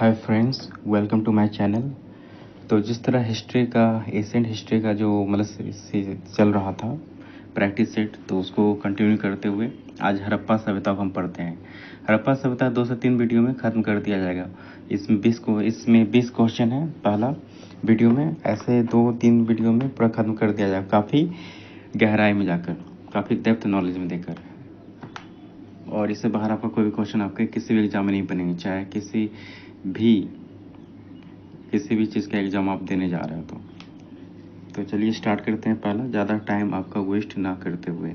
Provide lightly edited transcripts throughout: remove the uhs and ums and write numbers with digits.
Hi friends, welcome to my channel. तो जिस तरह हिस्ट्री का एशियंट हिस्ट्री का जो चल रहा था प्रैक्टिस सेट, तो उसको कंटिन्यू करते हुए आज हड़प्पा सभ्यता को हम पढ़ते हैं। हड़प्पा सभ्यता 2 से 3 वीडियो में ख़त्म कर दिया जाएगा। इसमें 20 क्वेश्चन है पहला वीडियो में, ऐसे 2-3 वीडियो में पूरा ख़त्म कर दिया जाएगा, काफ़ी गहराई में जाकर, काफ़ी डेप्थ नॉलेज में देकर। और इससे बाहर आपका कोई भी क्वेश्चन आपके किसी भी एग्जाम में नहीं बनेंगे, चाहे किसी भी चीज़ का एग्ज़ाम आप देने जा रहे हो। तो चलिए स्टार्ट करते हैं। पहला, ज़्यादा टाइम आपका वेस्ट ना करते हुए,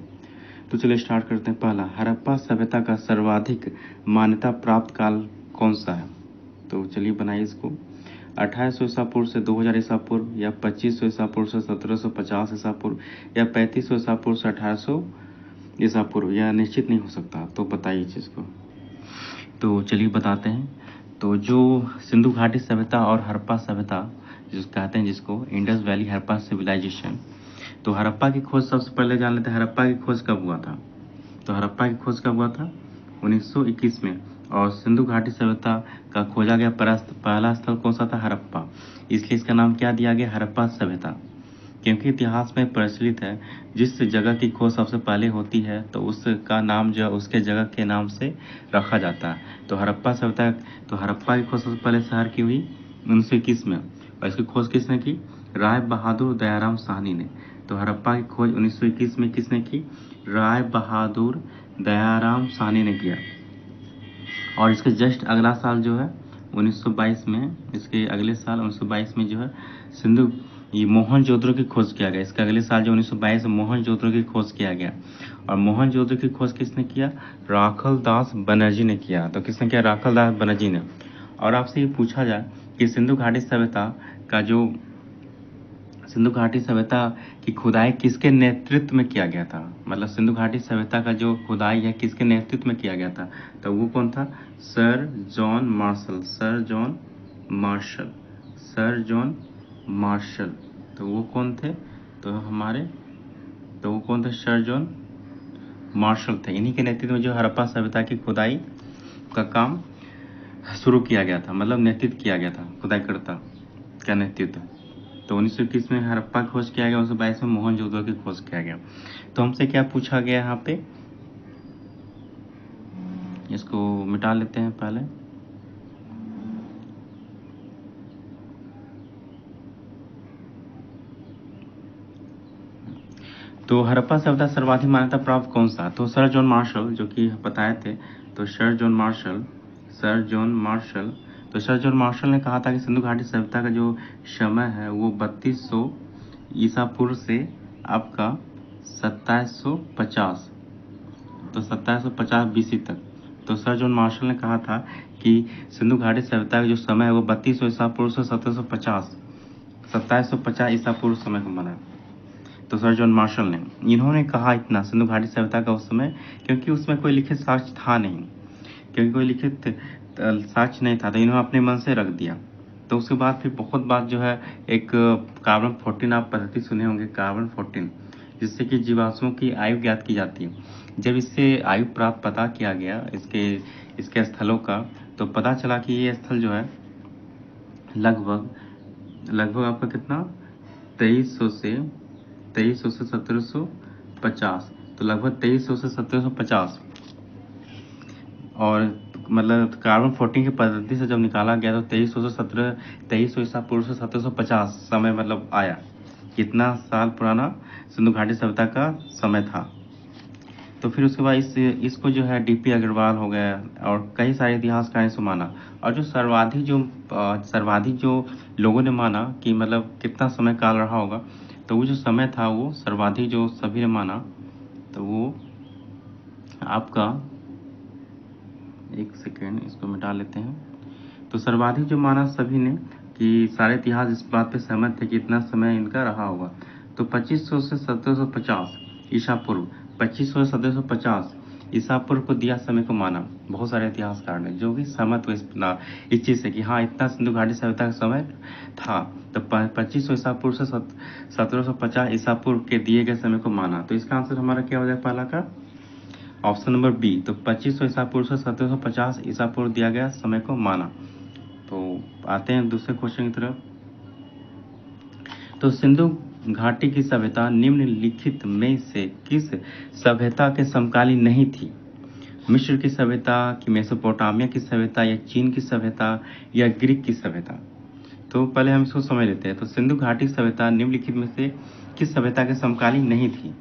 तो चलिए स्टार्ट करते हैं। पहला, हड़प्पा सभ्यता का सर्वाधिक मान्यता प्राप्त काल कौन सा है? तो चलिए बनाइए इसको। 2800 ईसा पूर्व से 2000 ईसा पूर्व, या 2500 ईसा पूर्व से 1750 ईसा पूर्व, या 3500 ईसा पूर्व से 1800 ईसा पूर्व, या निश्चित नहीं हो सकता। तो बताइए चीज़ को। तो चलिए बताते हैं। तो जो सिंधु घाटी सभ्यता और हड़प्पा सभ्यता जिस कहते हैं, जिसको इंडस वैली हड़प्पा सिविलाइजेशन, तो हड़प्पा की खोज सबसे पहले जान लेते हैं। हड़प्पा की खोज कब हुआ था? तो हड़प्पा की खोज कब हुआ था? 1921 में। और सिंधु घाटी सभ्यता का खोजा गया पहला स्थल कौन सा था? हड़प्पा। इसलिए इसका नाम क्या दिया गया? हड़प्पा सभ्यता। क्योंकि इतिहास में प्रचलित है, जिस जगह की खोज सबसे पहले होती है तो उसका नाम जो उसके जगह के नाम से रखा जाता है। तो हड़प्पा सभ्यता, तो हड़प्पा की खोज सबसे पहले शहर की हुई 1921 में। और इसकी खोज किसने की? राय बहादुर दयाराम साहनी ने। तो हड़प्पा की खोज 1921 में किसने की? राय बहादुर दयाराम साहनी ने किया। और इसके जस्ट अगला साल जो है 1922 में, इसके अगले साल 1922 में जो है सिंधु ये मोहनजोदड़ो की खोज किया गया। इसके अगले साल जो 1922 में मोहनजोदड़ो की खोज किया गया। और मोहनजोदड़ो की खोज किसने किया? राखल दास बनर्जी ने किया। तो किसने किया? राखल दास बनर्जी ने। और आपसे ये पूछा जाए कि सिंधु घाटी सभ्यता का जो सिंधु घाटी सभ्यता की खुदाई किसके नेतृत्व में किया गया था? मतलब सिंधु घाटी सभ्यता का जो खुदाई है किसके नेतृत्व में किया गया था? तो वो कौन था? Sir John Marshall. Sir John Marshall. Sir John Marshall. तो वो कौन थे? तो वो कौन थे? सर जॉन मार्शल थे। इन्हीं के नेतृत्व में जो हड़प्पा सभ्यता की खुदाई का काम शुरू किया गया था, मतलब नेतृत्व किया गया था, खुदाई करता का नेतृत्व। तो 1921 में हड़प्पा की खोज किया गया, 1922 में मोहनजोदड़ो की खोज किया गया। तो हमसे क्या पूछा गया यहाँ पे? इसको मिटा लेते हैं पहले। तो हड़प्पा सभ्यता सर्वाधिक मान्यता प्राप्त कौन सा? तो सर जॉन मार्शल, जो कि बताए थे। तो सर जॉन मार्शल तो सर जॉन मार्शल ने कहा था कि सिंधु घाटी सभ्यता का जो समय है वो 3200 ईसा पूर्व से आपका 2750, तो 2750 बीसी तक। तो सर जॉन मार्शल ने कहा था कि सिंधु घाटी सभ्यता का जो समय है वो 3200 ईसा पूर्व से 2750 ईसा पूर्व समय को माना। तो सर जॉन मार्शल ने, इन्होंने कहा इतना सिंधु घाटी सभ्यता का उस समय, क्योंकि उसमें कोई लिखित साक्ष्य था नहीं, तो इन्होंने अपने मन से रख दिया। तो उसके बाद फिर बहुत बात जो है, एक कार्बन 14 आप पद्धति सुने होंगे, कार्बन 14, जिससे कि जीवाश्मों की आयु ज्ञात की जाती है। जब इससे आयु प्राप्त पता किया गया इसके स्थलों का, तो पता चला कि ये स्थल जो है लगभग आपका कितना, 2300 से 1750, तो लगभग 2300 से 1750। और मतलब कार्बन 14 की पद्धति से जब निकाला गया तो 2300 ईसा पूर्व से 1750 समय मतलब आया। कितना साल पुराना सिंधु घाटी सभ्यता का समय था। तो फिर उसके बाद इसको जो है डीपी अग्रवाल हो गया और कई सारे इतिहासकार इसको माना। और जो सर्वाधिक जो लोगों ने माना कि मतलब कितना समय काल रहा होगा, तो वो जो समय था वो सर्वाधिक जो सभी ने माना, तो वो आपका, एक सेकेंड इसको मिटा लेते हैं। तो सर्वाधिक जो माना सभी ने कि सारे इतिहास इस बात पे सहमत थे कि इतना समय इनका रहा होगा। तो 2500 से 1750 ईसा पूर्व, 2500 से 1750 ईसा पूर्व को दिया समय को माना बहुत सारे इतिहासकार ने, जो कि सहमत हुए इस चीज़ से कि हाँ इतना सिंधु घाटी सभ्यता का समय था। तो 2500 ईसा पूर्व से 1750 ईसा पूर्व के दिए गए समय को माना। तो इसका आंसर हमारा क्या हो जाएगा पहला का? Option number B. तो 2500 ईसा पूर्व से 1750 ईसा पूर्व दिया गया समय को माना। तो आते हैं दूसरे क्वेश्चन की तरफ। तो सिंधु घाटी की सभ्यता निम्नलिखित में से किस सभ्यता के समकालीन नहीं थी? मिस्र की सभ्यता, कि मेसोपोटामिया की सभ्यता, या चीन की सभ्यता, या ग्रीक की सभ्यता? तो पहले हम इसको समझ लेते हैं। तो सिंधु घाटी सभ्यता निम्नलिखित में से किस सभ्यता के समकालीन नहीं थी?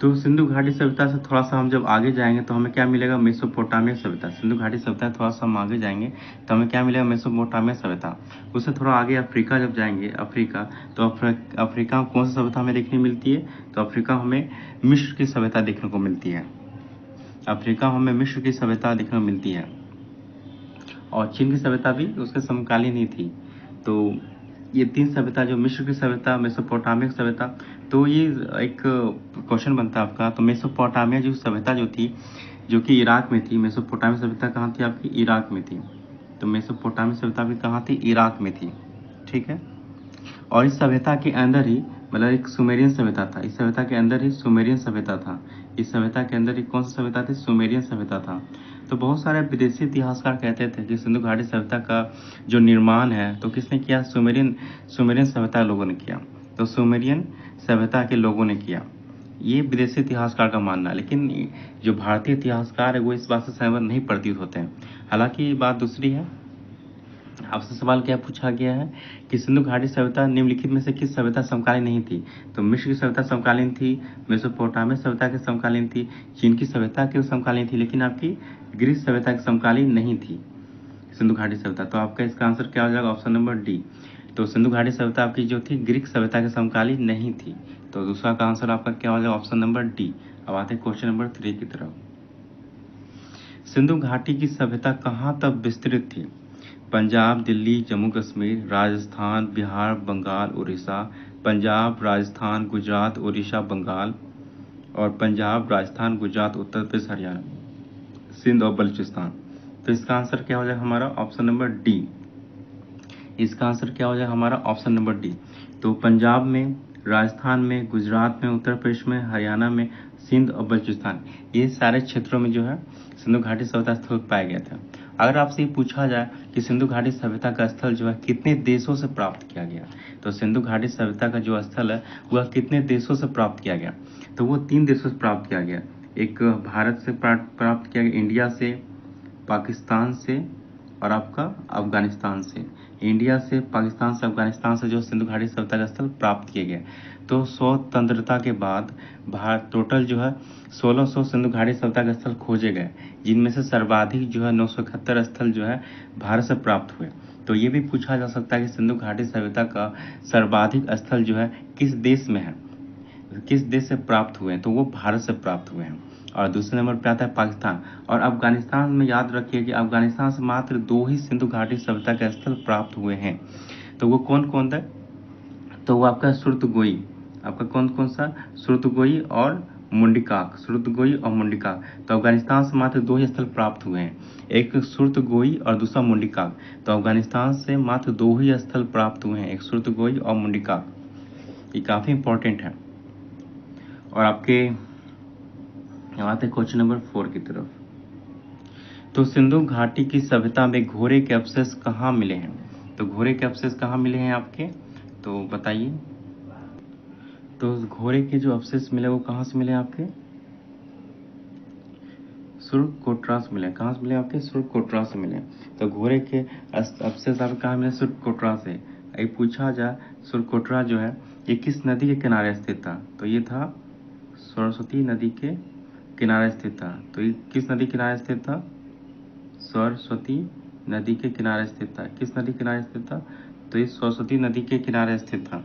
तो सिंधु घाटी सभ्यता से थोड़ा सा हम जब आगे जाएंगे तो हमें क्या मिलेगा? मेसोपोटामिया सभ्यता। सिंधु घाटी सभ्यता थोड़ा सा हम आगे जाएंगे तो हमें क्या मिलेगा? मेसोपोटामिया सभ्यता। उससे थोड़ा आगे अफ्रीका जब जाएंगे, अफ्रीका, तो अफ्रीका में कौन सी सभ्यता हमें देखने मिलती है? तो अफ्रीका हमें मिस्र की सभ्यता देखने को मिलती है। अफ्रीका हमें मिस्र की सभ्यता देखने को मिलती है, और चीन की सभ्यता भी उसके समकालीन ही थी। तो ये तीन सभ्यता, जो मिस्र की सभ्यता, मेसोपोटामिया की सभ्यता, तो ये एक क्वेश्चन बनता है आपका। तो मेसोपोटामिया जो सभ्यता जो थी, जो कि इराक में थी, मेसोपोटामिया सभ्यता कहाँ थी आपकी? इराक में थी। तो मेसोपोटामिया सभ्यता भी कहाँ थी? इराक में थी। ठीक है। और इस सभ्यता के अंदर ही, मतलब एक सुमेरियन सभ्यता था, इस सभ्यता के अंदर ही सुमेरियन सभ्यता था। इस सभ्यता के अंदर ही कौन सी सभ्यता थी? सुमेरियन सभ्यता था। तो बहुत सारे विदेशी इतिहासकार कहते थे कि सिंधु घाटी सभ्यता का जो निर्माण है तो किसने किया? सुमेरियन सुमेरियन सभ्यता लोगों ने किया। तो सुमेरियन सभ्यता के लोगों ने किया, ये विदेशी इतिहासकार का मानना है। लेकिन जो भारतीय इतिहासकार है वो इस बात से सहमत नहीं प्रतीत होते हैं। हालांकि बात दूसरी है। आपसे सवाल क्या पूछा गया है कि सिंधु घाटी सभ्यता निम्नलिखित में से किस सभ्यता समकालीन नहीं थी? तो मिस्र की सभ्यता समकालीन थी, मेसोपोटामिया सभ्यता के समकालीन थी, चीन की सभ्यता के समकालीन थी, लेकिन आपकी ग्रीक सभ्यता के समकालीन नहीं थी सिंधु घाटी सभ्यता। तो आपका इसका आंसर क्या हो जाएगा? Option number D. तो सिंधु घाटी सभ्यता आपकी जो थी ग्रीक सभ्यता के समकालीन नहीं थी। तो दूसरा का आंसर आपका क्या हो जाएगा? Option number D. अब आते हैं क्वेश्चन नंबर 3 की तरफ। सिंधु घाटी की सभ्यता कहाँ तक विस्तृत थी? पंजाब, दिल्ली, जम्मू कश्मीर, राजस्थान, बिहार, बंगाल, उड़ीसा, पंजाब, राजस्थान, गुजरात, उड़ीसा, बंगाल, और पंजाब, राजस्थान, गुजरात, उत्तर प्रदेश, हरियाणा, सिंध और बलूचिस्तान। तो इसका आंसर क्या हो जाएगा हमारा? Option number D. इसका आंसर क्या हो जाएगा हमारा? Option number D. तो पंजाब में, राजस्थान में, गुजरात में, उत्तर प्रदेश में, हरियाणा में, सिंध और बलूचिस्तान, ये सारे क्षेत्रों में जो है सिंधु घाटी सभ्यता स्थल पाया गया था। अगर आपसे ये पूछा जाए कि सिंधु घाटी सभ्यता का स्थल जो है कितने देशों से प्राप्त किया गया, तो सिंधु घाटी सभ्यता का जो स्थल है वह कितने देशों से प्राप्त किया गया? तो वो 3 देशों से प्राप्त किया गया। एक भारत से प्राप्त किया गया, इंडिया से, पाकिस्तान से, और आपका अफगानिस्तान से। इंडिया से, पाकिस्तान से, अफगानिस्तान से जो सिंधु घाटी सभ्यता का स्थल प्राप्त किए गए। तो स्वतंत्रता के बाद भारत टोटल जो है 1600 सिंधु घाटी सभ्यता के स्थल खोजे गए, जिनमें से सर्वाधिक जो है 971 स्थल जो है भारत से प्राप्त हुए। तो ये भी पूछा जा सकता है कि सिंधु घाटी सभ्यता का सर्वाधिक स्थल जो है किस देश में है, किस देश से प्राप्त हुए हैं? तो वो भारत से प्राप्त हुए हैं। और दूसरे नंबर पे आता है पाकिस्तान और अफगानिस्तान में। याद रखिए कि अफगानिस्तान से मात्र 2 ही सिंधु घाटी सभ्यता के स्थल प्राप्त हुए हैं। तो वो कौन कौन था? तो वो आपका सुरतगोई, आपका कौन कौन सा? सुरतगोई और मुंडिकाक, सुरतगोई और मुंडिकाक। तो अफगानिस्तान से मात्र 2 ही स्थल प्राप्त हुए हैं, एक सुरतगोई और दूसरा मुंडिकाक। तो अफगानिस्तान से मात्र 2 ही स्थल प्राप्त हुए हैं, एक सुरतगोई और मुंडिकाक। ये काफ़ी इंपॉर्टेंट है। और आपके आते हैं क्वेश्चन नंबर 4 की तरफ। तो सिंधु घाटी की सभ्यता में घोड़े के अवशेष कहाँ मिले हैं? तो घोड़े के अवशेष कहाँ मिले हैं आपके? तो बताइए। तो घोड़े के जो अवशेष मिले वो कहाँ से मिले आपके? सुरकोटरा से मिले। कहाँ से मिले आपके? सुरकोटरा से मिले। तो घोड़े के अवशेष आपको कहाँ मिले? सुरकोटरा से। ये पूछा जाए सुरकोटरा जो है ये किस नदी के किनारे स्थित था? तो ये था सरस्वती नदी के किनारे स्थित था। तो ये किस नदी किनारे स्थित था? सरस्वती नदी के किनारे स्थित था। किस नदी के किनारे स्थित था? तो ये सरस्वती नदी के किनारे स्थित था।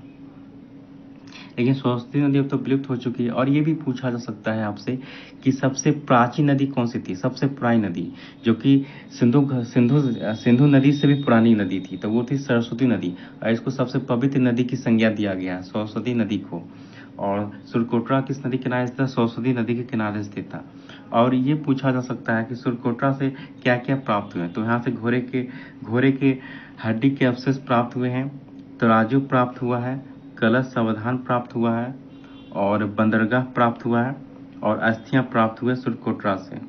लेकिन सरस्वती नदी अब तो विलुप्त हो चुकी है। और ये भी पूछा जा सकता है आपसे कि सबसे प्राचीन नदी कौन सी थी, सबसे पुरानी नदी, जो कि सिंधु नदी से भी पुरानी नदी थी, तो वो थी सरस्वती नदी। और इसको सबसे पवित्र नदी की संज्ञा दिया गया है सरस्वती नदी को। और सुरकोटरा किस नदी के किनारे स्थित था? सरस्वती नदी के किनारे स्थित था। और ये पूछा जा सकता है कि सुरकोटरा से क्या क्या प्राप्त हुए? तो यहाँ से घोड़े के हड्डी के अवशेष प्राप्त हुए हैं, तराजू प्राप्त हुआ है, कलश सावधान प्राप्त हुआ है, और बंदरगाह प्राप्त हुआ है, और अस्थियां प्राप्त हुए सुरकोटरा से।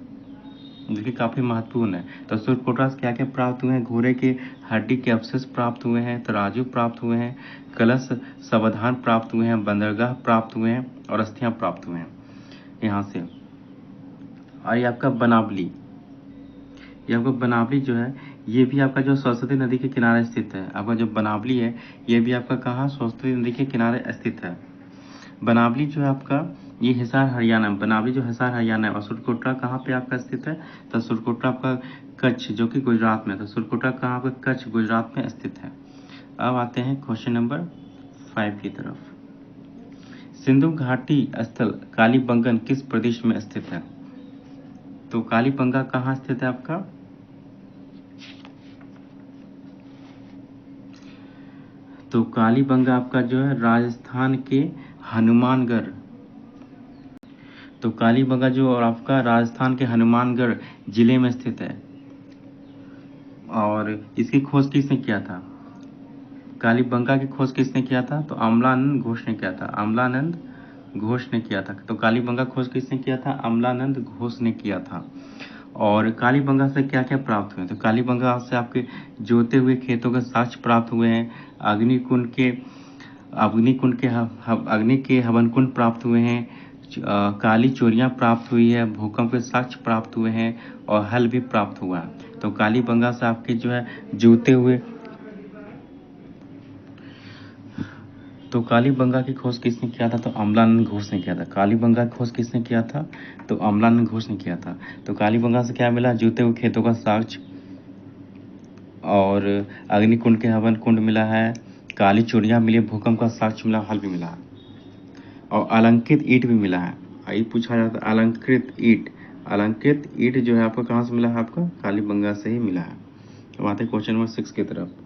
जो कि काफ़ी महत्वपूर्ण है। तो सूर्यकोटरा से क्या क्या प्राप्त हुए हैं? घोड़े के हड्डी के अवशेष प्राप्त हुए हैं, तराजू प्राप्त हुए हैं, कलश सावधान प्राप्त हुए हैं, बंदरगाह प्राप्त हुए हैं और अस्थियां प्राप्त हुए हैं यहाँ से। और ये आपका बनावली, ये आपका बनावली जो है ये भी आपका जो सरस्वती नदी के किनारे स्थित है। आपका जो बनावली है ये भी आपका कहाँ? सरस्वती नदी के किनारे स्थित है। बनावली जो है आपका ये हिसार हरियाणा में, बनावली जो हिसार हरियाणा है। और सूर्यकोटरा कहाँ पे आपका स्थित है? तो सूर्यकोटरा आपका कच्छ जो कि गुजरात में है। तो सूर्यकोटरा कहाँ पे? कच्छ गुजरात में स्थित है। अब आते हैं क्वेश्चन नंबर 5 की तरफ। सिंधु घाटी स्थल कालीबंगन किस प्रदेश में स्थित है? तो कालीबंगा कहाँ स्थित है आपका? तो कालीबंगा आपका जो है राजस्थान के हनुमानगढ़, तो कालीबंगा जो और आपका राजस्थान के हनुमानगढ़ जिले में स्थित है। और इसकी खोज किसने किया था? कालीबंगा की खोज किसने किया था? तो अमलानंद घोष ने किया था। अमलानंद घोष ने किया था। तो कालीबंगा खोज किसने किया था? अमलानंद घोष ने किया था। और कालीबंगा से क्या क्या प्राप्त हुए? तो कालीबंगा से आपके जोते हुए खेतों के साक्ष्य प्राप्त हुए हैं, अग्निकुंड के अग्नि के हवन कुंड प्राप्त हुए हैं, काली चोरियां प्राप्त हुई है, भूकंप के साक्ष्य प्राप्त हुए हैं और हल भी प्राप्त हुआ है। तो कालीबंगा से आपके जो है जोते हुए, तो कालीबंगा की खोज किसने किया था? तो अमलानंद घोष ने किया था। कालीबंगा की खोज किसने किया था? तो अमलानंद घोष ने किया था। तो कालीबंगा से क्या मिला? जूते हुए खेतों का साक्ष्य और अग्निकुंड के हवन कुंड मिला है, काली चूड़ियाँ मिली, भूकंप का साक्ष्य मिला, हल भी मिला और अलंकृत ईंट भी मिला है। यही पूछा जाता है अलंकृत ईंट। अलंकृत ईंट जो है आपका कहाँ से मिला है? आपका कालीबंगा से ही मिला है। अब आते हैं क्वेश्चन नंबर 6 की तरफ।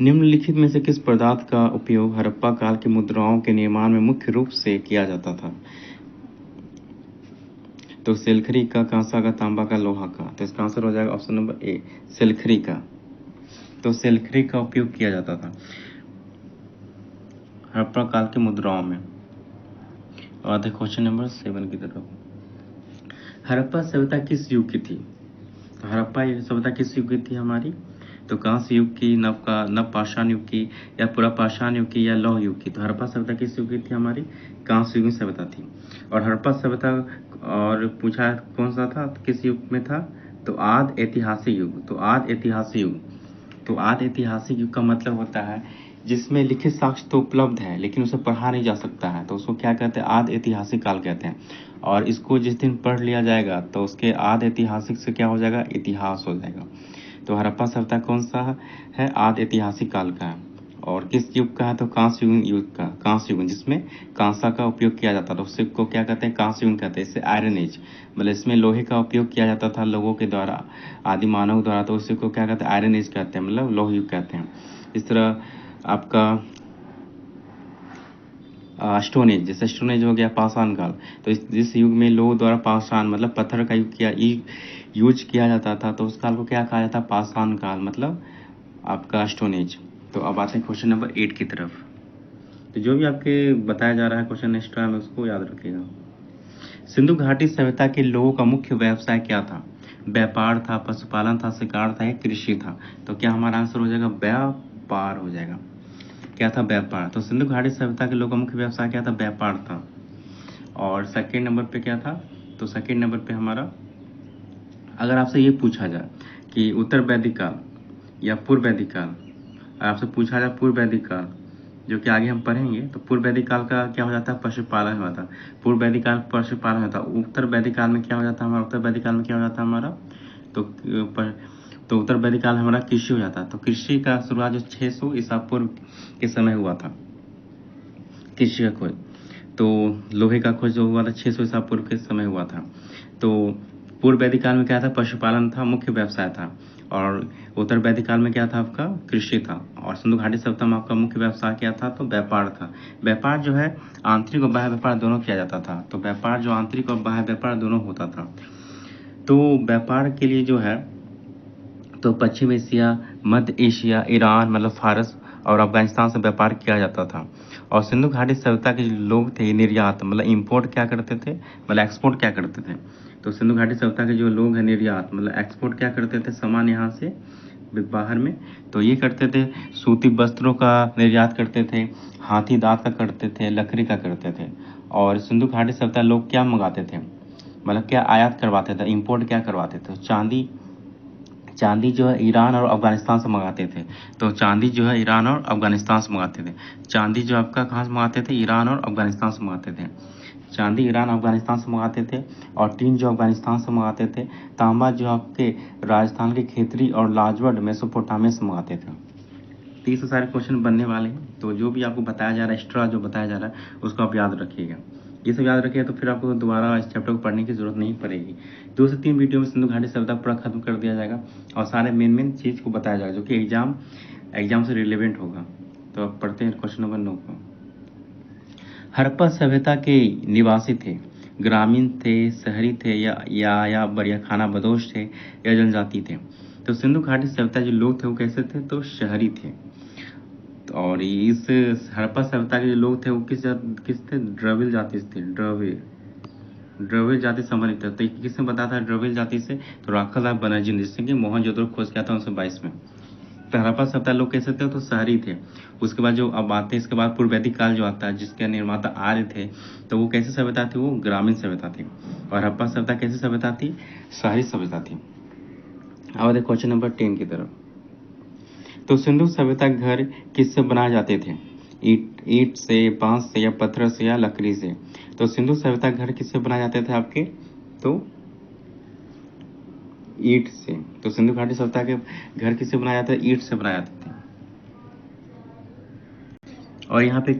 निम्नलिखित में से किस पदार्थ का उपयोग हड़प्पा काल की मुद्राओं के निर्माण में मुख्य रूप से किया जाता था? तो सिलखरी का, कांसा का, तांबा का, लोहा का। तो इसका आंसर हो जाएगा ऑप्शन नंबर ए, सिलखरी का। तो सिलखरी का उपयोग किया जाता था हड़प्पा काल की मुद्राओं में। और आते क्वेश्चन नंबर 7 की तरफ। हड़प्पा सभ्यता किस युग की थी? तो हड़प्पा सभ्यता किस युग की थी हमारी? तो कांस्य युग की, नव पाषाण युग की, या पूरा पाषाण युग की, या लौह युग की? तो हड़प्पा सभ्यता किस युग की थी हमारी? कांस्य युग की सभ्यता थी। और हड़प्पा सभ्यता और पूछा कौन सा था, किस युग में था? तो आद ऐतिहासिक युग। तो आद ऐतिहासिक युग, तो आद ऐतिहासिक युग का मतलब होता है जिसमें लिखित साक्ष्य तो उपलब्ध है लेकिन उसे पढ़ा नहीं जा सकता है, तो उसको क्या कहते हैं? आद ऐतिहासिक काल कहते हैं। और इसको जिस दिन पढ़ लिया जाएगा तो उसके आद ऐतिहासिक से क्या हो जाएगा? इतिहास हो जाएगा। तो हड़प्पा सभ्यता कौन सा है? आद ऐतिहासिक काल का है। और किस युग का है? तो कांस्य युग का। कांस्य युग जिसमें कांसा का उपयोग किया जाता था, उससे को क्या कहते हैं? कांस्य युग कहते हैं। इससे आयरन एज, मतलब इसमें लोहे का उपयोग किया जाता था लोगों के द्वारा, आदि मानव द्वारा, तो उसी को क्या कहते हैं? आयरन एज कहते हैं, मतलब लोह युग कहते हैं। इस तरह आपका स्टोन एज, जैसे स्टोन एज हो गया पाषाण काल। तो जिस युग में लोगों द्वारा पाषाण मतलब पत्थर का यूज किया जाता था, तो उस काल को क्या कहा जाता है? पाषाण काल, मतलब आपका स्टोन एज। तो अब आते हैं क्वेश्चन नंबर 8 की तरफ। तो जो भी आपके बताया जा रहा है क्वेश्चन एक्स्ट्रा में, उसको याद रखिएगा। सिंधु घाटी सभ्यता के लोगों का मुख्य व्यवसाय क्या था? व्यापार था, पशुपालन था, शिकार था या कृषि था? तो क्या हमारा आंसर हो जाएगा? व्यापार हो जाएगा। क्या था? व्यापार। तो सिंधु घाटी सभ्यता के लोगों का मुख्य व्यवसाय क्या था? व्यापार था। और सेकेंड नंबर पे क्या था? तो सेकेंड नंबर पे हमारा, अगर आपसे ये पूछा जाए कि उत्तर वैदिक काल या पूर्व वैदिक काल, आपसे पूछा जाए पूर्व वैदिक काल, जो कि आगे हम पढ़ेंगे, तो पूर्व वैदिक काल का क्या हो जाता है? पशुपालन हुआ था। पूर्व वैदिक काल पशुपालन होता। उत्तर वैदिक काल में क्या हो जाता है हमारा? उत्तर वैदिक काल में क्या हो जाता है हमारा? तो उत्तर वैदिक काल में हमारा कृषि हो जाता है। तो कृषि का शुरुआत जो 600 ईसा पूर्व के समय हुआ था, कृषि का खोज। तो लोहे का खोज जो हुआ था 600 ईसा पूर्व के समय हुआ था। तो पूर्व वैदिक काल में क्या था? पशुपालन था, मुख्य व्यवसाय था। और उत्तर वैदिक काल में क्या था? आपका कृषि था। और सिंधु घाटी सभ्यता में आपका मुख्य व्यवसाय क्या था? तो व्यापार था। व्यापार जो है आंतरिक और बाह्य व्यापार दोनों किया जाता था। तो व्यापार जो आंतरिक और बाह्य व्यापार दोनों होता था। तो व्यापार के लिए जो है, तो पश्चिम एशिया, मध्य एशिया, ईरान मतलब फारस और अफगानिस्तान से व्यापार किया जाता था। और सिंधु घाटी सभ्यता के जो लोग थे, निर्यात मतलब इम्पोर्ट क्या करते थे, मतलब एक्सपोर्ट क्या करते थे। तो सिंधु घाटी सभ्यता के जो लोग हैं, निर्यात मतलब एक्सपोर्ट क्या करते थे, सामान यहाँ से बाहर में। तो ये करते थे, सूती वस्त्रों का निर्यात करते थे, हाथी दांत का करते थे, लकड़ी का करते थे। और सिंधु घाटी सभ्यता लोग क्या मंगाते थे, मतलब क्या आयात करवाते थे, इंपोर्ट क्या करवाते थे, चांदी। चांदी जो है ईरान और अफगानिस्तान से मंगाते थे। तो चांदी जो है ईरान और अफगानिस्तान से मंगाते थे। चांदी जो आपका कहाँ से मंगाते थे, ईरान और अफगानिस्तान से मंगाते थे। चांदी ईरान अफगानिस्तान से मंगाते थे। और टीन जो अफगानिस्तान से मंगाते थे। तांबा जो आपके राजस्थान के खेतरी और लाजवड मेसोपोटामिया से मंगाते थे। तो ये सारे क्वेश्चन बनने वाले हैं। तो जो भी आपको बताया जा रहा है, एक्स्ट्रा जो बताया जा रहा है, उसको आप याद रखिएगा। ये सब याद रखिएगा तो फिर आपको दोबारा इस चैप्टर को पढ़ने की जरूरत नहीं पड़ेगी। 2 से 3 वीडियो में सिंधु घाटी सभ्यता पूरा खत्म कर दिया जाएगा और सारे मेन चीज़ को बताया जाएगा जो कि एग्जाम से रिलेवेंट होगा। तो अब पढ़ते हैं क्वेश्चन नंबर 9 को। हड़प्पा सभ्यता के निवासी थे, ग्रामीण थे, शहरी थे या बढ़िया खाना बदोश थे या जनजाति थे। तो सिंधु घाटी सभ्यता जो लोग थे वो कैसे थे, तो शहरी थे। और इस हड़प्पा सभ्यता के जो लोग थे वो किस थे, द्रविड़ जाति से थे। द्रविड़ जाति संबंधित थे। तो किसने बताया था द्रविड़ जाति से, तो राखाल बनर्जी ने, जिसने कि मोहनजोदड़ो खोज किया था 1922 में। तो हड़प्पा सभ्यता लोग कैसे थे, तो शहरी थे। उसके बाद जो अब आते हैं, इसके बाद पूर्व वैदिक काल जो आता है जिसके निर्माता आर्य थे, तो वो कैसे सभ्यता थी, वो ग्रामीण सभ्यता थी। और हड़प्पा सभ्यता कैसी सभ्यता थी, शहरी सभ्यता थी। अब क्वेश्चन नंबर 10 की तरफ। तो सिंधु सभ्यता घर किससे बनाए जाते थे, ईंट से, बांस से या पत्थर से या लकड़ी से। तो सिंधु सभ्यता घर किससे बनाए जाते थे आपके, तो ईंट से। तो सिंधु घाटी सभ्यता के घर किससे बनाया जाता है, ईंट से बनाए जाते थे। और यहाँ पे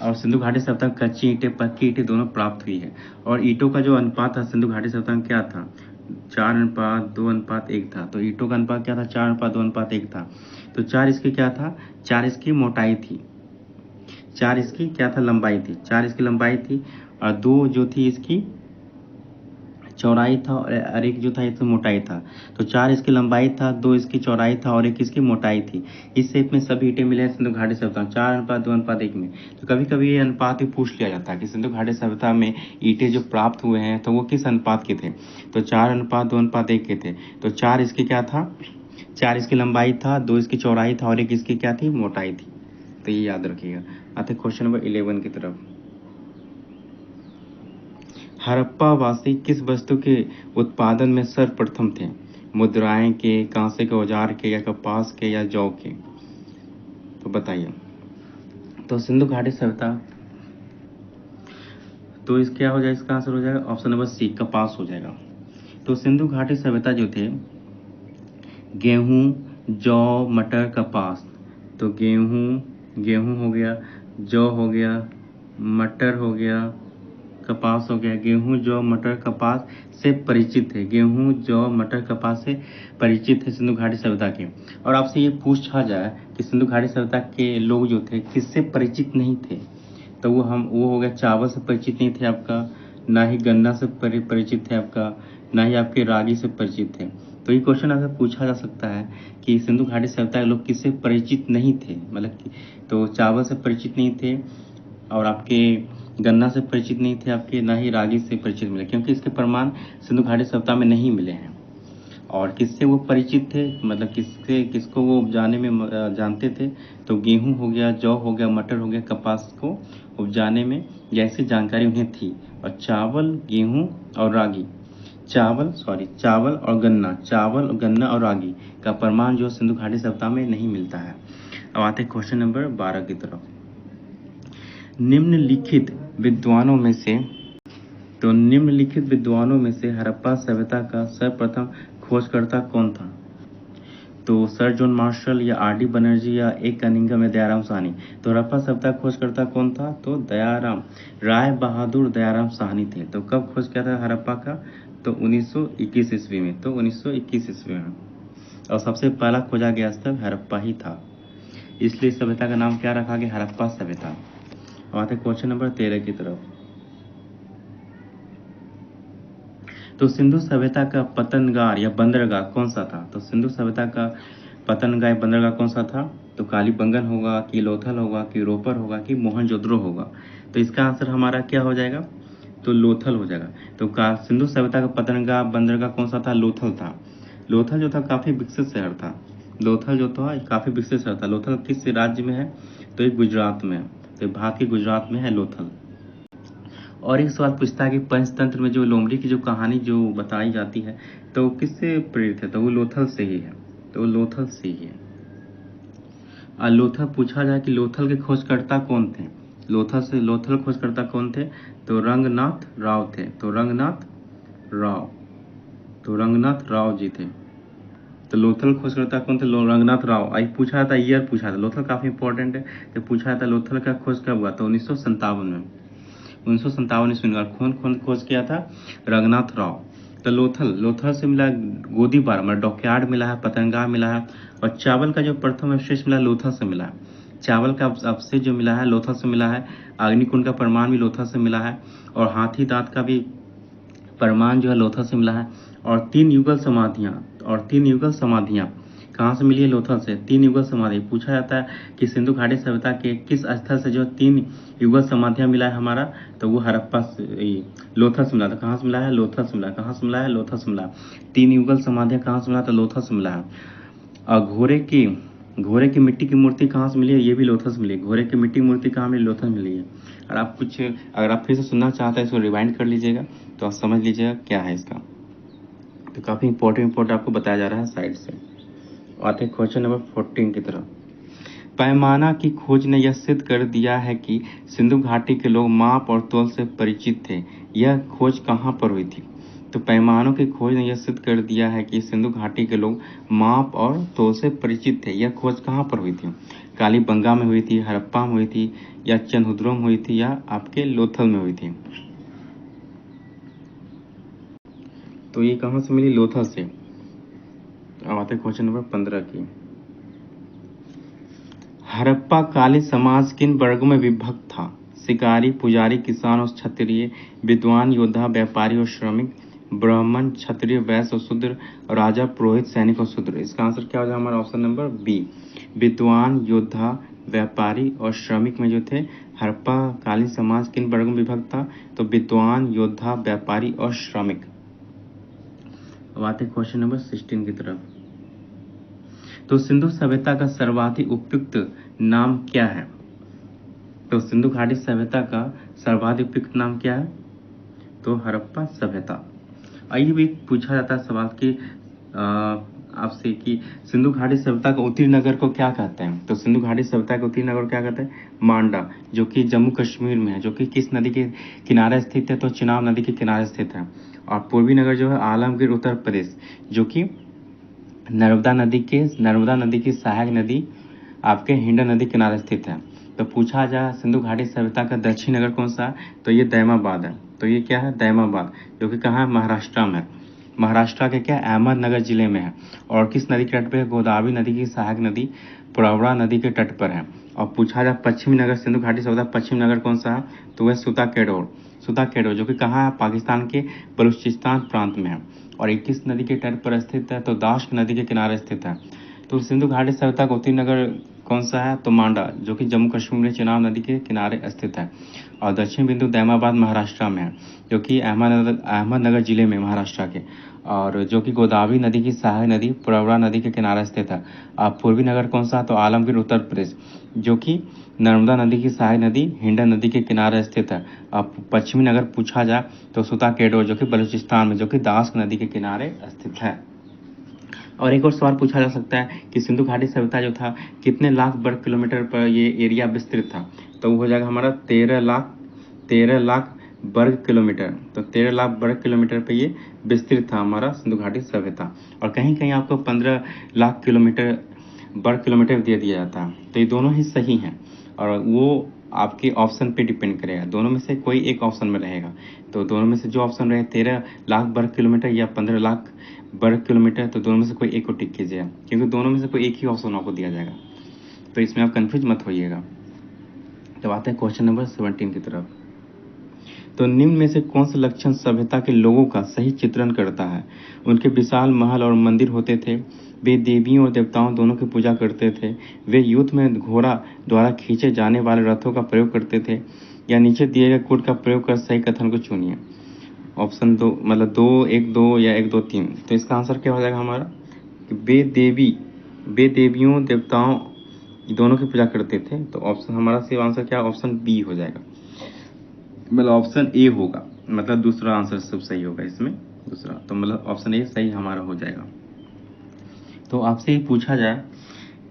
और सिंधु घाटी सभ्यता में कच्ची ईंटें, पक्की ईंटें दोनों प्राप्त हुई है। और ईंटों का जो अनुपात था सिंधु घाटी सभ्यता में क्या था, 4:2:1 था। तो ईंटों का अनुपात क्या था, 4:2:1 था। तो 4 इसकी क्या था, 4 इसकी मोटाई थी, 4 इसकी क्या था, लंबाई थी, 4 इसकी लंबाई थी। और 2 जो थी इसकी चौड़ाई था और एक जो था इसकी मोटाई था। तो 4 इसकी लंबाई था, 2 इसकी चौड़ाई था और 1 इसकी मोटाई थी। इस शेप में सभी ईंटें मिले हैं सिंधु घाटी सभ्यता 4:2:1 में। तो कभी कभी ये अनुपात भी पूछ लिया जाता है कि सिंधु घाटी सभ्यता में ईंटें जो प्राप्त हुए हैं तो वो किस अनुपात के थे, तो 4:2:1 के थे। तो 4 इसके क्या था, 4 इसकी लंबाई था, 2 इसकी चौड़ाई था और 1 इसकी क्या थी, मोटाई थी। तो ये याद रखिएगा। आते क्वेश्चन नंबर 11 की तरफ। हड़प्पा वासी किस वस्तु के उत्पादन में सर्वप्रथम थे, मुद्राएं के, कांसे के औजार के या कपास के या जौ के। तो बताइए। तो सिंधु घाटी सभ्यता, तो इस क्या हो जाएगा, इसका आंसर हो जाएगा ऑप्शन नंबर सी, कपास हो जाएगा। तो सिंधु घाटी सभ्यता जो थे, गेहूं, जौ, मटर, कपास। तो गेहूं हो गया, जौ हो गया, मटर हो गया, कपास हो गया। गेहूं, जौ, मटर, कपास से परिचित है, गेहूं, जौ, मटर, कपास से परिचित है सिंधु घाटी सभ्यता के। और आपसे ये पूछा जाए कि सिंधु घाटी सभ्यता के लोग जो थे किससे परिचित नहीं थे, तो वो हो गया, चावल से परिचित नहीं थे आपका, ना ही गन्ना से परिचित थे आपका, ना ही आपके रागी से परिचित थे। तो ये क्वेश्चन आपसे पूछा जा सकता है कि सिंधु घाटी सभ्यता के लोग किससे परिचित नहीं थे, मतलब तो चावल से परिचित नहीं थे और आपके गन्ना से परिचित नहीं थे आपके, ना ही रागी से परिचित मिले, क्योंकि इसके प्रमाण सिंधु घाटी सभ्यता में नहीं मिले हैं। और किससे वो परिचित थे, मतलब किसको वो उपजाने में जानते थे, तो गेहूं हो गया, जौ हो गया, मटर हो गया, कपास को उपजाने में जैसी जानकारी उन्हें थी। और चावल, गेहूं और रागी, चावल और गन्ना और रागी का प्रमाण जो सिंधु घाटी सभ्यता में नहीं मिलता है। अब आते हैं क्वेश्चन नंबर 12 की तरफ। निम्नलिखित विद्वानों में से हड़प्पा सभ्यता का सर्वप्रथम खोजकर्ता कौन था, तो सर जॉन मार्शल या आर.डी. बनर्जी या ए कनिंघम या दयाराम साहनी। तो हड़प्पा सभ्यता खोजकर्ता कौन था, तो राय बहादुर दयाराम साहनी थे। तो कब खोज किया था हड़प्पा का, तो 1921 ईस्वी में। तो 1921 ईस्वी में। और सबसे पहला खोजा गया स्थल हड़प्पा ही था, इसलिए सभ्यता का नाम क्या रखा गया, हड़प्पा सभ्यता। अब आते क्वेश्चन नंबर 13 की तरफ। तो सिंधु सभ्यता का पतनगार या बंदरगाह कौन सा था, तो सिंधु सभ्यता का पतनगाह या बंदरगाह कौन सा था, तो कालीबंगन होगा कि लोथल होगा कि रोपर होगा कि मोहनजोदड़ो होगा। तो इसका आंसर हमारा क्या हो जाएगा? तो लोथल हो जाएगा। तो सिंधु सभ्यता का पतनगा बंदरगाह कौन सा था? लोथल था। लोथल जो था काफी विकसित शहर था। लोथल जो था काफी विकसित शहर था। लोथल किस राज्य में है? तो ये गुजरात में है। तो भारत के गुजरात में है लोथल। और एक सवाल पूछता है कि पंचतंत्र में जो लोमड़ी की जो कहानी जो बताई जाती है तो वो किससे प्रेरित है? तो वो लोथल से ही है। तो वो लोथल से ही है। लोथल पूछा जाए कि लोथल के खोजकर्ता कौन थे? लोथल खोजकर्ता कौन थे? तो रंगनाथ राव थे। तो रंगनाथ राव जी थे। तो लोथल खोजकर्ता कौन थे? रंगनाथ राव। आई पूछा था, ईयर पूछा था। लोथल काफी इंपॉर्टेंट है। तो पूछा था लोथल का खोज कब हुआ? तो 1957 में। 1957 ईस्वी में। कौन कौन खोज किया था? रंगनाथ राव। तो लोथल से मिला गोदीबार, मतलब डॉकयार्ड मिला है, पतंगा मिला है। और चावल का जो प्रथम अवशेष मिला लोथल से मिला है। चावल का अवशेष जो मिला है लोथल से मिला है। अग्निकुंड का प्रमाण भी लोथल से मिला है। और हाथी दांत का भी प्रमाण जो है लोथल से मिला है। और तीन युगल समाधियां कहाँ से मिली है? लोथल से। तीन युगल समाधि पूछा जाता है कि सिंधु घाटी सभ्यता के किस स्थल से जो तीन युगल समाधियां मिला है हमारा? तो वो हड़प्पा से, लोथल से मिला था। कहाँ से मिला है? लोथल से मिला। कहाँ से मिला है? लोथल से मिला। तीन युगल समाधियां कहाँ से मिला? तो लोथल से मिला है। और घोड़े की मिट्टी की मूर्ति कहाँ से मिली है? ये भी लोथल से मिली है। घोड़े की मिट्टी की मूर्ति कहाँ मिली? लोथल मिली है। अगर आप फिर से सुनना चाहते हैं इसको रिवाइंड कर लीजिएगा तो आप समझ लीजिएगा क्या है इसका। तो काफी इंपॉर्टेंट आपको बताया जा रहा है साइड से। आते हैं क्वेश्चन नंबर 14 की तरफ। पैमाना की खोज ने यह सिद्ध कर दिया है कि सिंधु घाटी के लोग माप और तौल से परिचित थे। यह खोज कहाँ पर हुई थी? तो पैमानों की खोज ने यह सिद्ध कर दिया है कि सिंधु घाटी के लोग माप और तौल से परिचित थे। यह खोज कहाँ पर हुई थी? कालीबंगा में हुई थी, हड़प्पा में हुई थी, या चंद्रहुदुरम में हुई थी, या आपके लोथल में हुई थी? तो ये कहाँ से मिली? लोथल से। अब आते क्वेश्चन नंबर 15 की। हड़प्पा काली समाज किन वर्गों में विभक्त था? शिकारी, पुजारी, किसान और क्षत्रिय, विद्वान, योद्धा, व्यापारी और श्रमिक, ब्राह्मण, क्षत्रिय, वैश्य और शूद्र, राजा, पुरोहित, सैनिक और शूद्र। इसका आंसर क्या हो जाएगा हमारा? ऑप्शन नंबर बी, विद्वान, योद्धा, व्यापारी और श्रमिक में जो थे हड़प्पा कालीन समाज किन वर्गों में विभक्त था? तो विद्वान, योद्धा, व्यापारी और श्रमिक। अब आते क्वेश्चन नंबर 16 की तरफ। तो सिंधु सभ्यता का सर्वाधिक उपयुक्त नाम क्या है? तो सिंधु घाटी सभ्यता का सर्वाधिक उपयुक्त नाम क्या है? तो हड़प्पा सभ्यता। आइए भी पूछा जाता है सवाल कि आपसे कि सिंधु घाटी सभ्यता का उत्तरी नगर को क्या कहते हैं? तो सिंधु घाटी सभ्यता के उत्तरी नगर को क्या कहते हैं? मांडा, जो कि जम्मू कश्मीर में है, जो कि किस नदी के किनारे स्थित है? तो चिनाब नदी के किनारे स्थित है। और पूर्वी नगर जो है आलमगीर उत्तर प्रदेश, जो कि नर्मदा नदी की सहायक नदी आपके हिंडा नदी किनारे स्थित है। तो पूछा जाए सिंधु घाटी सभ्यता का दक्षिण नगर कौन सा है? तो ये दैमाबाद है। तो ये क्या है? दैमाबाद, जो कि कहाँ है? महाराष्ट्र में। महाराष्ट्र के क्या? अहमदनगर जिले में है। और किस नदी के तट पर है? गोदावरी नदी की सहायक नदी प्रवरा नदी के तट पर है। और पूछा जाए पश्चिमी नगर सिंधु घाटी सभ्यता पश्चिम नगर कौन सा है? तो वह सुता केडोर, जो कि कहाँ है? पाकिस्तान के बलूचिस्तान प्रांत में है। और 21 नदी के तट पर स्थित है। तो दाश्क नदी के किनारे स्थित है। तो सिंधु घाटी सभ्यता का उत्तरी नगर कौन सा है? तो मांडा, जो कि जम्मू कश्मीर में चिनाब नदी के किनारे स्थित है। और दक्षिण बिंदु दैमाबाद महाराष्ट्र में है, जो कि अहमदनगर जिले में महाराष्ट्र के, और जो कि गोदावरी नदी की सहायक नदी प्रवरा नदी के किनारे स्थित है। और पूर्वी नगर कौन सा? तो आलमगीर उत्तर प्रदेश, जो कि नर्मदा नदी की सहायक नदी हिंडा नदी के किनारे स्थित है। अब पश्चिमी नगर पूछा जाए तो सुता केडोर, जो कि बलूचिस्तान में, जो कि दाश्क नदी के किनारे स्थित है। और एक और सवाल पूछा जा सकता है कि सिंधु घाटी सभ्यता जो था कितने लाख वर्ग किलोमीटर पर ये एरिया विस्तृत था? तो वो हो जाएगा हमारा 13 लाख वर्ग किलोमीटर। तो 13 लाख वर्ग किलोमीटर पे ये विस्तृत था हमारा सिंधु घाटी सभ्यता। और कहीं कहीं आपको 15 लाख वर्ग किलोमीटर दे दिया जाता है। तो ये दोनों ही सही हैं और वो आपके ऑप्शन पे डिपेंड करेगा। दोनों में से कोई एक ऑप्शन में रहेगा। तो दोनों में से जो ऑप्शन रहे 13 लाख वर्ग किलोमीटर या 15 लाख वर्ग किलोमीटर, तो दोनों में से कोई एक को टिक कीजिएगा, क्योंकि दोनों में से कोई एक ही ऑप्शन आपको दिया जाएगा। तो इसमें आप कंफ्यूज मत होइएगा। तो आते हैं क्वेश्चन नंबर 17 की तरफ। तो निम्न में से कौन सा लक्षण सभ्यता के लोगों का सही चित्रण करता है? उनके विशाल महल और मंदिर होते थे, वे देवियों और देवताओं दोनों की पूजा करते थे। वे युद्ध में घोड़ा द्वारा खींचे जाने वाले रथों का प्रयोग करते थे, या नीचे दिए गए कोड का प्रयोग कर सही कथन को चुनिए। ऑप्शन दो, मतलब दो, एक दो या एक दो तीन। तो इसका आंसर क्या हो जाएगा हमारा कि वे देवियों देवताओं दोनों की पूजा करते थे। तो ऑप्शन हमारा सही आंसर क्या, ऑप्शन बी हो जाएगा, मतलब ऑप्शन ए होगा, मतलब दूसरा आंसर सब सही होगा इसमें, दूसरा। तो मतलब ऑप्शन ए सही हमारा हो जाएगा। तो आपसे ये पूछा जाए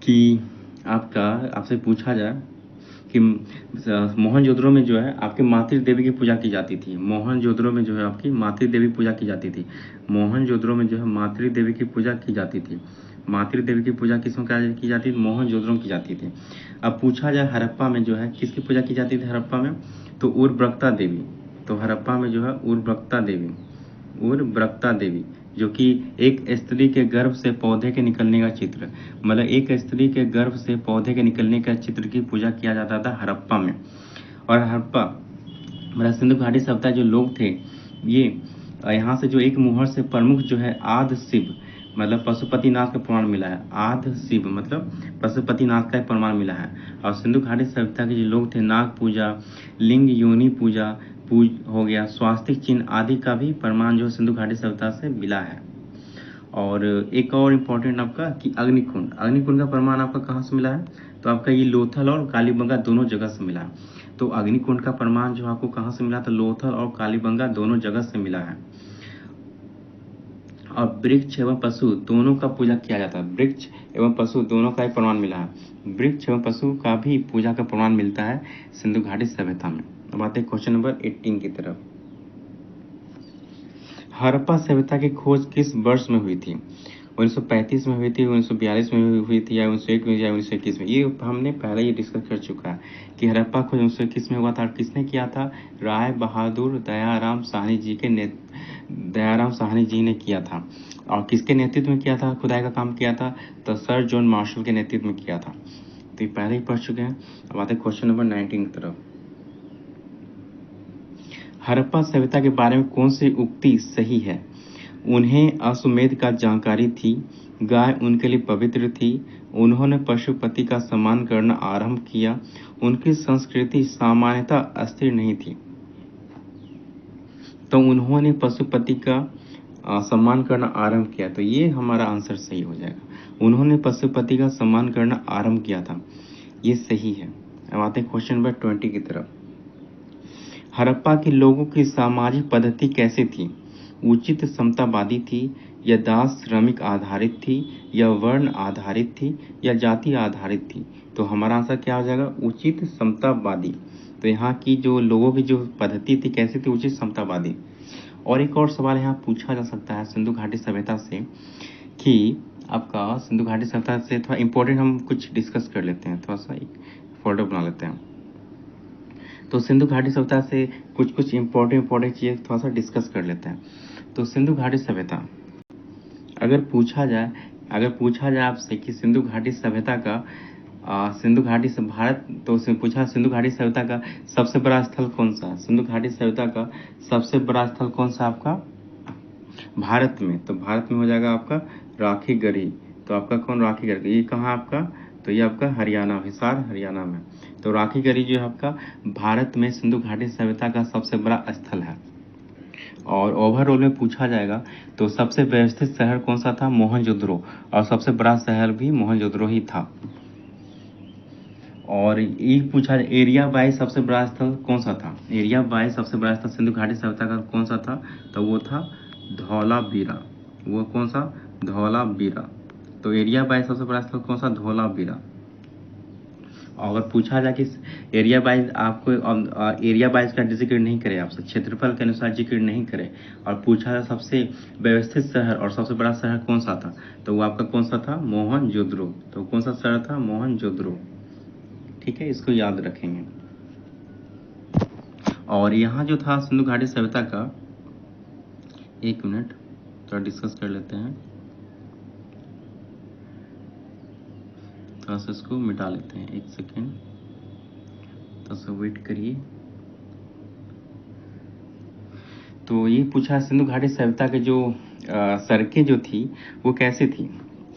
कि आपसे पूछा जाए कि मोहनजोदड़ो में जो है आपके मातृ देवी की पूजा की जाती थी। मोहनजोदड़ो में जो है आपकी मातृ देवी पूजा की जाती थी। मोहनजोदड़ो में जो है मातृ देवी की पूजा की जाती थी। मातृ देवी की पूजा किसमें की जाती थी, मोहनजोदड़ो में की जाती थी। अब पूछा जाए हड़प्पा में जो है किसकी पूजा की जाती थी हड़प्पा में, तो उर्वरकता देवी। तो हड़प्पा में जो है उर्वरकता देवी जो कि एक स्त्री के गर्भ से पौधे के निकलने का चित्र, मतलब एक स्त्री के गर्भ से पौधे के निकलने का चित्र की पूजा किया जाता था हड़प्पा में। और हड़प्पा मतलब सिंधु घाटी सभ्यता जो लोग थे ये यहाँ से जो एक मुहर से प्रमुख जो है आदि शिव, मतलब पशुपतिनाथ का प्रमाण मिला है। आदि शिव मतलब पशुपतिनाथ का प्रमाण मिला है। और सिंधु घाटी सभ्यता के जो लोग थे नाग पूजा, लिंग योनि पूजा हो गया, स्वास्तिक चिन्ह आदि का भी प्रमाण जो सिंधु घाटी सभ्यता से मिला है। और एक और इम्पोर्टेंट आपका कि अग्निकुंड का प्रमाण आपका कहाँ से मिला है, तो आपका ये लोथल और कालीबंगा दोनों जगह से मिला है। तो अग्निकुंड का प्रमाण जो आपको कहाँ से मिला, तो लोथल और कालीबंगा दोनों जगह से मिला है। और वृक्ष एवं पशु दोनों का पूजा किया जाता है। वृक्ष एवं पशु दोनों का ही प्रमाण मिला है। वृक्ष एवं पशु का भी पूजा का प्रमाण मिलता है सिंधु घाटी सभ्यता में। अब आते हैं क्वेश्चन नंबर 18 की तरफ। हड़प्पा सभ्यता की खोज किस वर्ष में हुई थी, 1935 में हुई थी, 1942 में हुई थी, या 1901 में, या 1921 में। ये हमने पहले ही डिस्कस कर चुका है कि हड़प्पा खोज 1921 में हुआ था। किसने किया था, राय बहादुर दयाराम साहनी जी ने किया था। और किसके नेतृत्व में किया था, खुदाई का काम किया था, तो सर जॉन मार्शल के नेतृत्व में किया था। तो ये पहले ही पढ़ चुके हैं। अब आते हैं क्वेश्चन नंबर 19 की तरफ। हड़प्पा सभ्यता के बारे में कौन सी उक्ति सही है, उन्हें अश्वमेध का जानकारी थी, गाय उनके लिए पवित्र थी, उन्होंने पशुपति का सम्मान करना आरंभ किया, उनकी संस्कृति सामान्यतः अस्थिर नहीं थी। तो उन्होंने पशुपति का सम्मान करना आरंभ किया, तो ये हमारा आंसर सही हो जाएगा। उन्होंने पशुपति का सम्मान करना आरंभ किया था, ये सही है। अब आते हैं क्वेश्चन नंबर 20 की तरफ। हड़प्पा के लोगों की सामाजिक पद्धति कैसी थी, उचित समतावादी थी, या दास श्रमिक आधारित थी, या वर्ण आधारित थी, या जाति आधारित थी। तो हमारा आंसर क्या हो जाएगा, उचित समतावादी। तो यहाँ की जो लोगों की जो पद्धति थी कैसी थी, उचित समतावादी। और एक और सवाल यहाँ पूछा जा सकता है सिंधु घाटी सभ्यता से कि आपका सिंधु घाटी सभ्यता से थोड़ा इंपॉर्टेंट हम कुछ डिस्कस कर लेते हैं, थोड़ा सा एक फोल्डर बना लेते हैं। तो सिंधु घाटी सभ्यता से कुछ इंपॉर्टेंट चीज़ें थोड़ा सा डिस्कस कर लेते हैं। तो सिंधु घाटी सभ्यता अगर पूछा जाए आपसे कि सिंधु घाटी सभ्यता का सिंधु घाटी से भारत, तो उसने पूछा सिंधु घाटी सभ्यता का सबसे बड़ा स्थल कौन सा है, सिंधु घाटी सभ्यता का सबसे बड़ा स्थल कौन सा आपका भारत में। तो भारत में हो जाएगा आपका राखीगढ़ी। तो आपका कौन, राखीगढ़ी, ये कहाँ आपका, तो ये आपका हरियाणा, हिसार हरियाणा में। तो राखीगढ़ी जो है आपका भारत में सिंधु घाटी सभ्यता का सबसे बड़ा स्थल है। और ओवरऑल में पूछा जाएगा तो सबसे व्यवस्थित शहर कौन सा था, मोहनजोदड़ो, और सबसे बड़ा शहर भी मोहनजोदड़ो ही था। और एक पूछा एरिया वाइज सबसे बड़ा स्थल कौन सा था, एरिया वाइज सबसे बड़ा स्थल सिंधु घाटी सभ्यता का कौन सा था, तो वो था धौलावीरा। वो कौन सा, धौलावीरा। तो एरिया वाइज सबसे बड़ा स्थल कौन सा, धौलावीरा। और अगर पूछा जाए कि एरिया वाइज आपको एरिया वाइज का जिक्र नहीं करे, आपसे क्षेत्रफल के अनुसार जिक्र नहीं करे, और पूछा जाए सबसे व्यवस्थित शहर और सबसे बड़ा शहर कौन सा था, तो वो आपका कौन सा था, मोहनजोदड़ो। तो कौन सा शहर था, मोहनजोदड़ो। ठीक है, इसको याद रखेंगे। और यहाँ जो था सिंधु घाटी सभ्यता का, एक मिनट थोड़ा डिस्कस कर लेते हैं, थोड़ा सा इसको मिटा लेते हैं, एक सेकेंड, थोड़ा सा वेट करिए। तो ये पूछा सिंधु घाटी सभ्यता के जो सड़कें जो थी वो कैसे थी,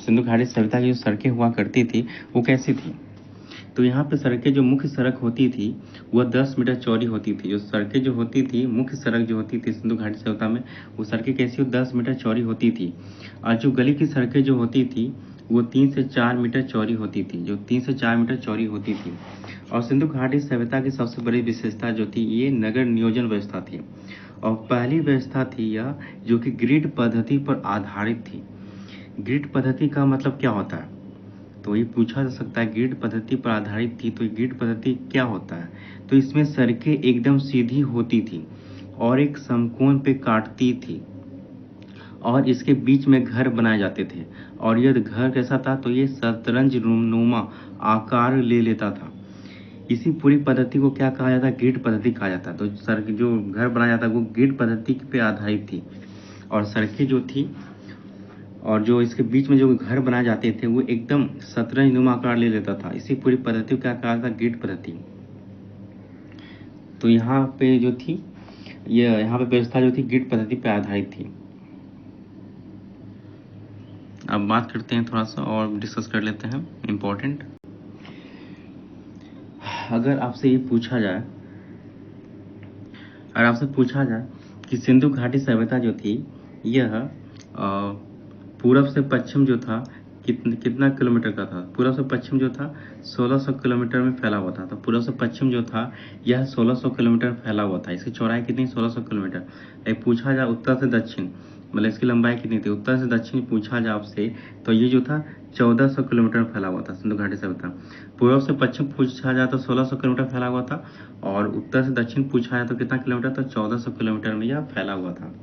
सिंधु घाटी सभ्यता की जो सड़कें हुआ करती थी वो कैसी थी। तो यहाँ पे सड़कें जो मुख्य सड़क होती थी वह 10 मीटर चौड़ी होती थी। जो सड़कें जो होती थी, मुख्य सड़क जो होती थी सिंधु घाटी सभ्यता में, वो सड़कें कैसी 10 मीटर चौड़ी होती थी। और जो गली की सड़कें जो होती थी वो 3 से 4 मीटर चौड़ी होती थी, जो 3 से 4 मीटर चौड़ी होती थी। और सिंधु घाटी सभ्यता की सबसे बड़ी विशेषता जो थी ये नगर नियोजन व्यवस्था थी। और पहली व्यवस्था थी यह जो कि ग्रिड पद्धति पर आधारित थी। ग्रिड पद्धति का मतलब क्या होता है, तो ये पूछा जा सकता है। ग्रिड पद्धति पर आधारित थी, तो ये ग्रिड पद्धति क्या होता है। तो इसमें सड़कें एकदम सीधी होती थी और एक समकोण पे काटती थी और इसके बीच में घर बनाए जाते थे। और यह घर कैसा था, तो ये शतरंज नुमा आकार ले लेता था। इसी पूरी पद्धति को क्या कहा जाता है, ग्रिड पद्धति कहा जाता है। तो सड़क जो घर बनाया जाता है वो ग्रिड पद्धति पे आधारित थी। और सड़कें जो थी और जो इसके बीच में जो घर बनाए जाते थे वो एकदम शतरंज नुमा आकार ले लेता था। इसी पूरी पद्धति को क्या कहा था, ग्रिड पद्धति। तो यहाँ पे जो थी यहाँ पे व्यवस्था जो थी ग्रिड पद्धति पे आधारित थी। अब बात करते हैं थोड़ा सा और डिस्कस कर लेते हैं इम्पोर्टेंट। अगर आपसे ये पूछा जाए, कि सिंधु घाटी सभ्यता जो थी यह पूरब से पश्चिम जो था कितना किलोमीटर का था। पूरब से पश्चिम जो था 1600 किलोमीटर में फैला हुआ था। तो पूरब से पश्चिम जो था यह 1600 किलोमीटर फैला हुआ था। इसकी चौड़ाई कितनी, 1600 किलोमीटर। एक पूछा जाए उत्तर से दक्षिण, मतलब इसकी लंबाई कितनी थी, उत्तर से दक्षिण पूछा जाए आपसे, तो ये जो था 1400 किलोमीटर में फैला हुआ था सिंधु घाटी सभ्यता। पूर्व से पश्चिम पूछा जाए तो 1600 किलोमीटर फैला हुआ था और उत्तर से दक्षिण पूछा जाए तो कितना किलोमीटर, तो 1400 किलोमीटर में यह फैला हुआ था।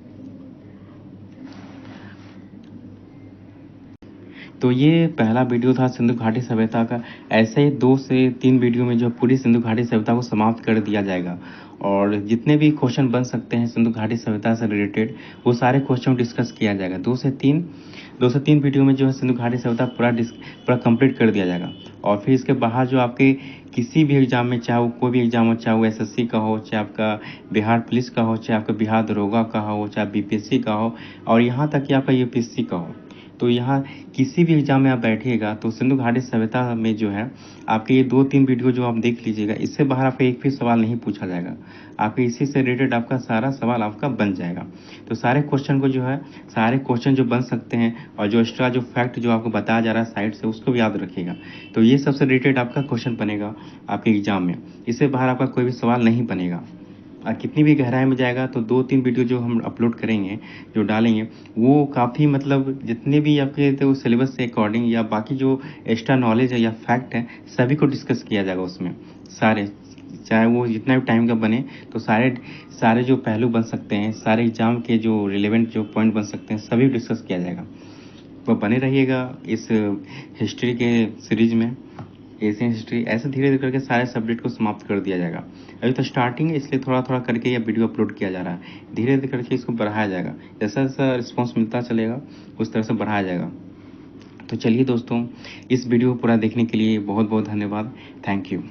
तो ये पहला वीडियो था सिंधु घाटी सभ्यता का। ऐसे ही 2 से 3 वीडियो में जो पूरी सिंधु घाटी सभ्यता को समाप्त कर दिया जाएगा और जितने भी क्वेश्चन बन सकते हैं सिंधु घाटी सभ्यता से रिलेटेड वो सारे क्वेश्चन डिस्कस किया जाएगा। 2 से 3 वीडियो में जो है सिंधु घाटी सभ्यता पूरा कंप्लीट कर दिया जाएगा। और फिर इसके बाहर जो आपके किसी भी एग्जाम में, चाहे वो कोई भी एग्जाम हो, चाहे वो SSC का हो, चाहे आपका बिहार पुलिस का हो, चाहे आपका बिहार दरोगा का हो, चाहे BPSC का हो और यहाँ तक कि आपका UPSC का हो, तो यहाँ किसी भी एग्जाम में आप बैठिएगा तो सिंधु घाटी सभ्यता में जो है आपके ये 2-3 वीडियो जो आप देख लीजिएगा, इससे बाहर आपका एक भी सवाल नहीं पूछा जाएगा। आपके इसी से रिलेटेड आपका सारा सवाल आपका बन जाएगा। तो सारे क्वेश्चन को जो है, सारे क्वेश्चन जो बन सकते हैं और जो एक्स्ट्रा जो फैक्ट जो आपको बताया जा रहा है साइड से, उसको भी याद रखिएगा। तो ये सबसे रिलेटेड आपका क्वेश्चन बनेगा आपके एग्जाम में, इससे बाहर आपका कोई भी सवाल नहीं बनेगा। कितनी भी गहराई में जाएगा तो 2-3 वीडियो जो हम अपलोड करेंगे, जो डालेंगे, वो काफ़ी मतलब जितने भी आपके तो सिलेबस से अकॉर्डिंग या बाकी जो एक्स्ट्रा नॉलेज है या फैक्ट है सभी को डिस्कस किया जाएगा उसमें सारे, चाहे वो जितना भी टाइम का बने, तो सारे जो पहलू बन सकते हैं, सारे एग्जाम के जो रिलेवेंट जो पॉइंट बन सकते हैं सभी डिस्कस किया जाएगा। तो बने रहिएगा इस हिस्ट्री के सीरीज में, एशियन हिस्ट्री। ऐसे धीरे धीरे करके सारे सब्जेक्ट को समाप्त कर दिया जाएगा। अभी तो स्टार्टिंग है इसलिए थोड़ा थोड़ा करके यह वीडियो अपलोड किया जा रहा है। धीरे धीरे करके इसको बढ़ाया जाएगा, जैसा जैसा रिस्पॉन्स मिलता चलेगा उस तरह से बढ़ाया जाएगा। तो चलिए दोस्तों, इस वीडियो को पूरा देखने के लिए बहुत बहुत धन्यवाद। Thank you.